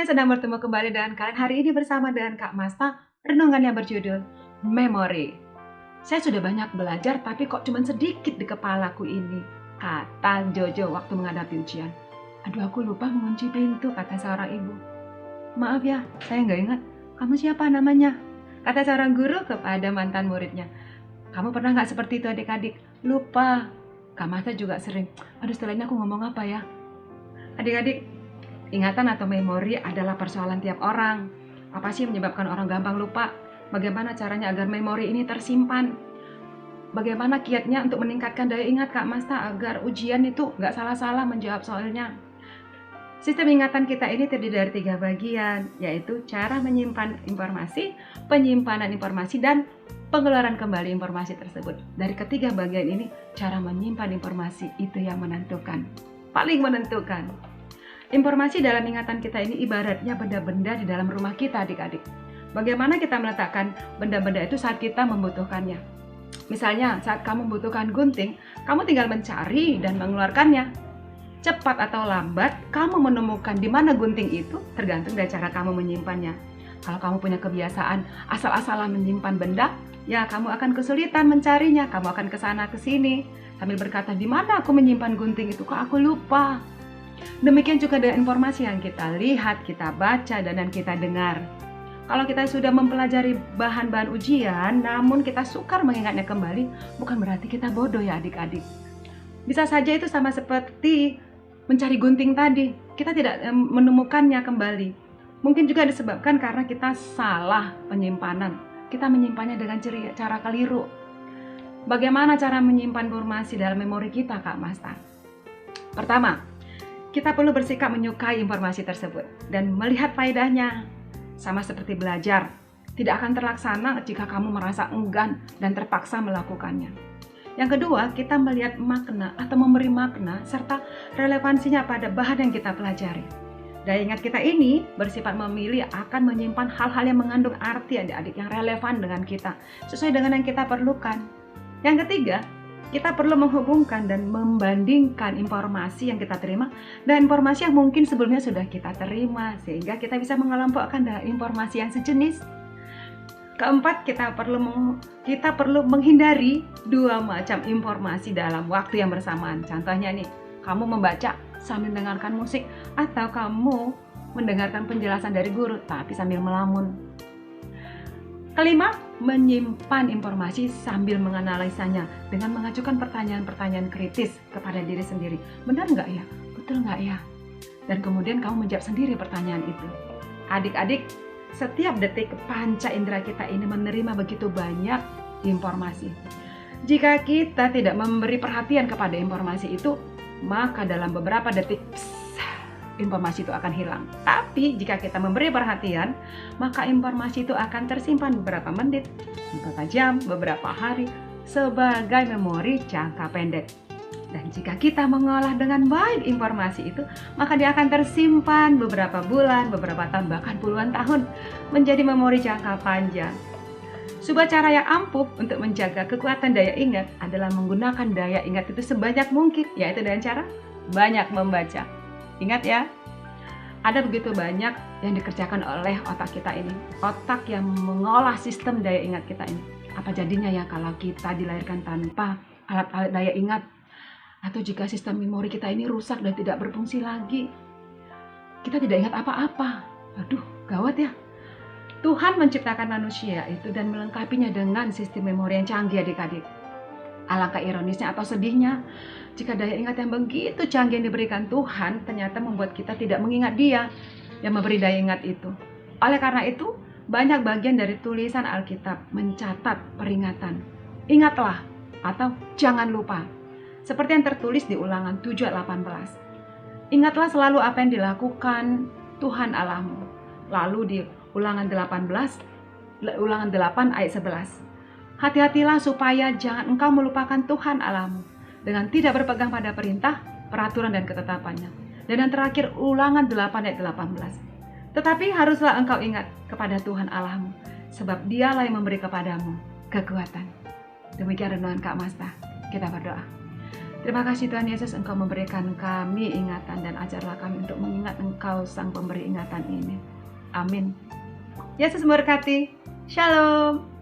sedang bertemu kembali dengan kalian hari ini bersama dengan Kak Masta, renungan yang berjudul Memori. Saya sudah banyak belajar tapi kok cuma sedikit di kepalaku ini, kata Jojo waktu menghadapi ujian. Aduh, aku lupa mengunci pintu, kata seorang ibu. Maaf ya, saya nggak ingat. Kamu siapa namanya? Kata seorang guru kepada mantan muridnya. Kamu pernah nggak seperti itu adik-adik? Lupa. Kak Masta juga sering. Aduh, setelah ini aku ngomong apa ya? Adik-adik, ingatan atau memori adalah persoalan tiap orang. Apa sih yang menyebabkan orang gampang lupa? Bagaimana caranya agar memori ini tersimpan? Bagaimana kiatnya untuk meningkatkan daya ingat Kak Masta agar ujian itu nggak salah-salah menjawab soalnya? Sistem ingatan kita ini terdiri dari 3 bagian, yaitu cara menyimpan informasi, penyimpanan informasi, dan pengeluaran kembali informasi tersebut. Dari ketiga bagian ini, cara menyimpan informasi itu yang menentukan, paling menentukan. Informasi dalam ingatan kita ini ibaratnya benda-benda di dalam rumah kita, adik-adik. Bagaimana kita meletakkan benda-benda itu saat kita membutuhkannya? Misalnya, saat kamu membutuhkan gunting, kamu tinggal mencari dan mengeluarkannya. Cepat atau lambat, kamu menemukan di mana gunting itu tergantung dari cara kamu menyimpannya. Kalau kamu punya kebiasaan asal-asalan menyimpan benda, ya kamu akan kesulitan mencarinya. Kamu akan ke sana ke sini sambil berkata, di mana aku menyimpan gunting itu? Kok aku lupa? Demikian juga dengan informasi yang kita lihat, kita baca, dan yang kita dengar. Kalau kita sudah mempelajari bahan-bahan ujian, namun kita sukar mengingatnya kembali, bukan berarti kita bodoh ya adik-adik. Bisa saja itu sama seperti mencari gunting tadi, kita tidak menemukannya kembali. Mungkin juga disebabkan karena kita salah penyimpanan. Kita menyimpannya dengan cara keliru. Bagaimana cara menyimpan informasi dalam memori kita, Kak Masta? Pertama, kita perlu bersikap menyukai informasi tersebut dan melihat faedahnya. Sama seperti belajar, tidak akan terlaksana jika kamu merasa enggan dan terpaksa melakukannya. Yang kedua, kita melihat makna atau memberi makna serta relevansinya pada bahan yang kita pelajari. Daya ingat kita ini bersifat memilih akan menyimpan hal-hal yang mengandung arti adik-adik yang relevan dengan kita, sesuai dengan yang kita perlukan. Yang ketiga, kita perlu menghubungkan dan membandingkan informasi yang kita terima dan informasi yang mungkin sebelumnya sudah kita terima, sehingga kita bisa mengelompokkan dengan informasi yang sejenis. Keempat, kita perlu menghindari 2 macam informasi dalam waktu yang bersamaan. Contohnya nih, kamu membaca sambil mendengarkan musik, atau kamu mendengarkan penjelasan dari guru tapi sambil melamun. Kelima, menyimpan informasi sambil menganalisanya dengan mengajukan pertanyaan-pertanyaan kritis kepada diri sendiri. Benar nggak ya? Betul nggak ya? Dan kemudian kamu menjawab sendiri pertanyaan itu. Adik-adik, setiap detik panca indera kita ini menerima begitu banyak informasi. Jika kita tidak memberi perhatian kepada informasi itu, maka dalam beberapa detik informasi itu akan hilang. Tapi jika kita memberi perhatian, maka informasi itu akan tersimpan beberapa menit, beberapa jam, beberapa hari sebagai memori jangka pendek. Dan jika kita mengolah dengan baik informasi itu, maka dia akan tersimpan beberapa bulan, beberapa tahun, bahkan puluhan tahun menjadi memori jangka panjang. Sebuah cara yang ampuh untuk menjaga kekuatan daya ingat adalah menggunakan daya ingat itu sebanyak mungkin, yaitu dengan cara banyak membaca. Ingat ya, ada begitu banyak yang dikerjakan oleh otak kita ini. Otak yang mengolah sistem daya ingat kita ini. Apa jadinya ya kalau kita dilahirkan tanpa alat-alat daya ingat? Atau jika sistem memori kita ini rusak dan tidak berfungsi lagi, kita tidak ingat apa-apa. Aduh, gawat ya. Tuhan menciptakan manusia itu dan melengkapinya dengan sistem memori yang canggih, adik-adik. Alangkah ironisnya atau sedihnya jika daya ingat yang begitu canggih yang diberikan Tuhan ternyata membuat kita tidak mengingat Dia yang memberi daya ingat itu. Oleh karena itu, banyak bagian dari tulisan Alkitab mencatat peringatan. Ingatlah atau jangan lupa. Seperti yang tertulis di Ulangan 7:18. Ingatlah selalu apa yang dilakukan Tuhan Allahmu. Lalu di Ulangan 8 ayat 11. Hati-hatilah supaya jangan engkau melupakan Tuhan Allahmu dengan tidak berpegang pada perintah, peraturan, dan ketetapannya. Dan yang terakhir, Ulangan 8 ayat 18. Tetapi haruslah engkau ingat kepada Tuhan Allahmu, sebab Dialah yang memberi kepadamu kekuatan. Demikian renungan Kak Masta. Kita berdoa. Terima kasih Tuhan Yesus, Engkau memberikan kami ingatan dan ajarlah kami untuk mengingat Engkau Sang Pemberi ingatan ini. Amin. Yesus memberkati. Shalom.